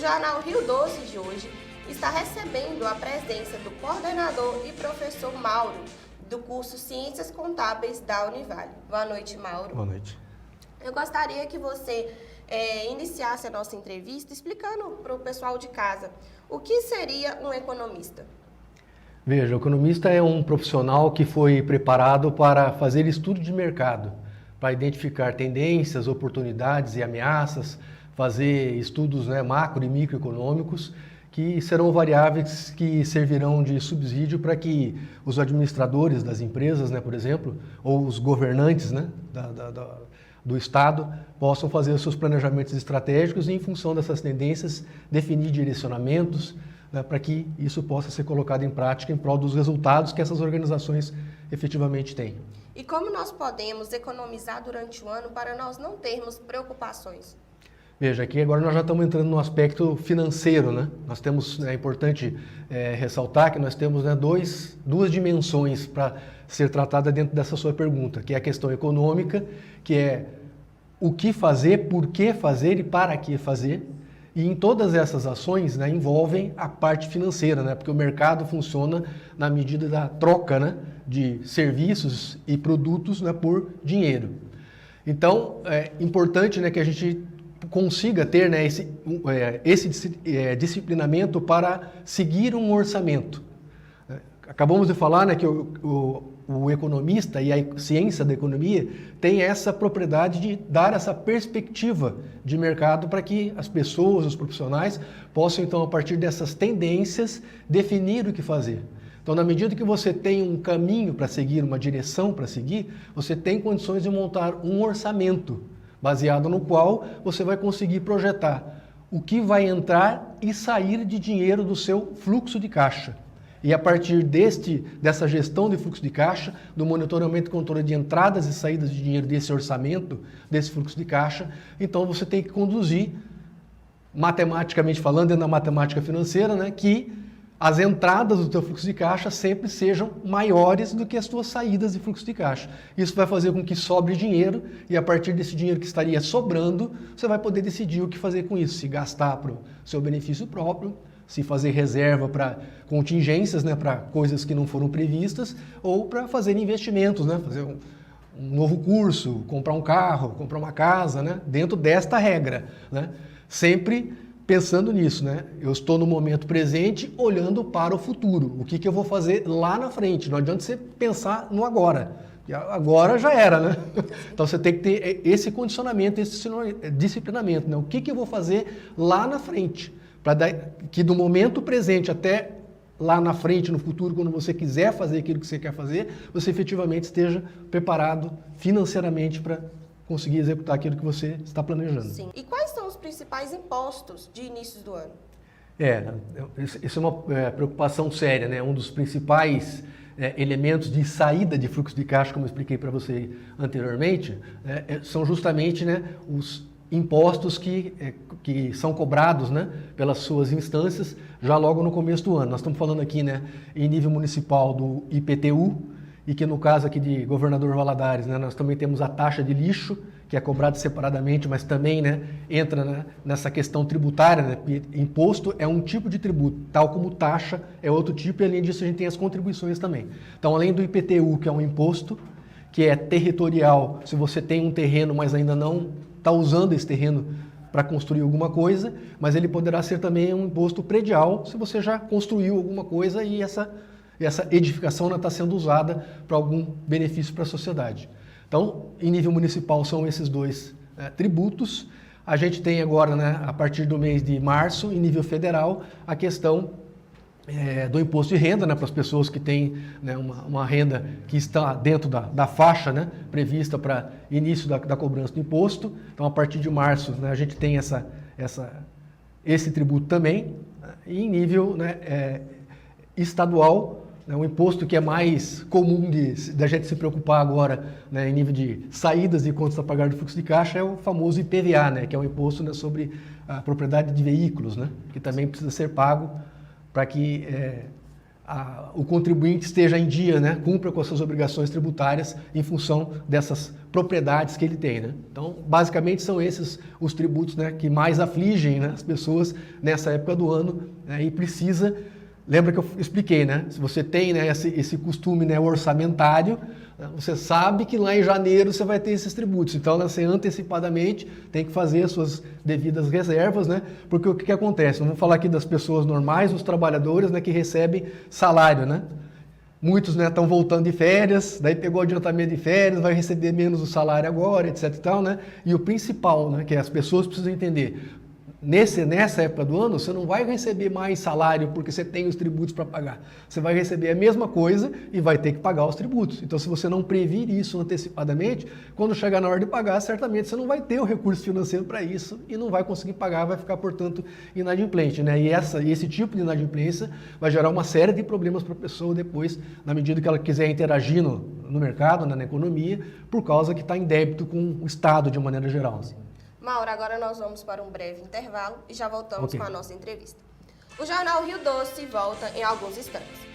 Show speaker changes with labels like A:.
A: Jornal Rio Doce de hoje está recebendo a presença do coordenador e professor Mauro, do curso Ciências Contábeis da Univale. Boa noite, Mauro.
B: Boa noite.
A: Eu gostaria que você iniciasse a nossa entrevista explicando para o pessoal de casa o que seria um economista.
B: Veja, o economista é um profissional que foi preparado para fazer estudo de mercado, para identificar tendências, oportunidades e ameaças, fazer estudos macro e microeconômicos, que serão variáveis que servirão de subsídio para que os administradores das empresas, por exemplo, ou os governantes do Estado possam fazer os seus planejamentos estratégicos e, em função dessas tendências, definir direcionamentos para que isso possa ser colocado em prática em prol dos resultados que essas organizações efetivamente têm.
A: E como nós podemos economizar durante o ano para nós não termos preocupações?
B: Veja, aqui agora nós já estamos entrando no aspecto financeiro, Nós temos, é importante ressaltar que nós temos duas dimensões para ser tratada dentro dessa sua pergunta, que é a questão econômica, que é o que fazer, por que fazer e para que fazer. E em todas essas ações envolvem a parte financeira, porque o mercado funciona na medida da troca de serviços e produtos por dinheiro. Então, é importante que a gente consiga ter esse disciplinamento para seguir um orçamento. Acabamos de falar que o economista e a ciência da economia tem essa propriedade de dar essa perspectiva de mercado para que as pessoas, os profissionais, possam então, a partir dessas tendências, definir o que fazer. Então, na medida que você tem um caminho para seguir, uma direção para seguir, você tem condições de montar um orçamento, baseado no qual você vai conseguir projetar o que vai entrar e sair de dinheiro do seu fluxo de caixa. E a partir dessa gestão de fluxo de caixa, do monitoramento e controle de entradas e saídas de dinheiro desse orçamento, desse fluxo de caixa, então você tem que conduzir, matematicamente falando, dentro da matemática financeira, que as entradas do teu fluxo de caixa sempre sejam maiores do que as tuas saídas de fluxo de caixa. Isso vai fazer com que sobre dinheiro e a partir desse dinheiro que estaria sobrando, você vai poder decidir o que fazer com isso, se gastar para o seu benefício próprio, se fazer reserva para contingências, para coisas que não foram previstas, ou para fazer investimentos, fazer um novo curso, comprar um carro, comprar uma casa, dentro desta regra, sempre pensando nisso, Eu estou no momento presente olhando para o futuro. O que eu vou fazer lá na frente? Não adianta você pensar no agora. Agora já era, Então você tem que ter esse condicionamento, esse disciplinamento, O que eu vou fazer lá na frente? Para que do momento presente até lá na frente, no futuro, quando você quiser fazer aquilo que você quer fazer, você efetivamente esteja preparado financeiramente para conseguir executar aquilo que você está planejando.
A: Sim. E quais são os principais impostos de início do ano?
B: Isso é uma preocupação séria, Um dos principais elementos de saída de fluxo de caixa, como eu expliquei para você anteriormente, são justamente os impostos que são cobrados pelas suas instâncias já logo no começo do ano. Nós estamos falando aqui em nível municipal do IPTU, e que no caso aqui de Governador Valadares, nós também temos a taxa de lixo, que é cobrada separadamente, mas também entra nessa questão tributária, Imposto é um tipo de tributo, tal como taxa é outro tipo, e além disso a gente tem as contribuições também. Então, além do IPTU, que é um imposto, que é territorial, se você tem um terreno, mas ainda não está usando esse terreno para construir alguma coisa, mas ele poderá ser também um imposto predial, se você já construiu alguma coisa e essa edificação está sendo usada para algum benefício para a sociedade. Então, em nível municipal são esses dois tributos. A gente tem agora, a partir do mês de março, em nível federal, a questão do imposto de renda, para as pessoas que têm uma renda que está dentro da faixa prevista para início da cobrança do imposto. Então, a partir de março, a gente tem esse tributo também. E em nível estadual, um imposto que é mais comum da gente se preocupar agora, em nível de saídas e contas a pagar do fluxo de caixa, é o famoso IPVA, que é um imposto sobre a propriedade de veículos, que também precisa ser pago para que o contribuinte esteja em dia, né? Cumpra com as suas obrigações tributárias em função dessas propriedades que ele tem, né? Então, basicamente são esses os tributos, né, que mais afligem, né, as pessoas nessa época do ano, né, e precisa, lembra que eu expliquei, né? Se você tem, né, esse costume, né, orçamentário, você sabe que lá em janeiro você vai ter esses tributos. Então, você antecipadamente tem que fazer as suas devidas reservas, né? Porque o que acontece? Vamos falar aqui das pessoas normais, dos trabalhadores, né, que recebem salário, né? Muitos, né, estão voltando de férias, daí pegou o adiantamento de férias, vai receber menos o salário agora, etc e tal, né? E o principal, né, que as pessoas precisam entender, nessa época do ano, você não vai receber mais salário porque você tem os tributos para pagar. Você vai receber a mesma coisa e vai ter que pagar os tributos. Então, se você não previr isso antecipadamente, quando chegar na hora de pagar, certamente você não vai ter o recurso financeiro para isso e não vai conseguir pagar, vai ficar, portanto, inadimplente, né? E esse tipo de inadimplência vai gerar uma série de problemas para a pessoa depois, na medida que ela quiser interagir no mercado, na economia, por causa que está em débito com o Estado de maneira geral.
A: Mauro, agora nós vamos para um breve intervalo e já voltamos
B: Ok.
A: com a nossa entrevista. O Jornal Rio Doce volta em alguns instantes.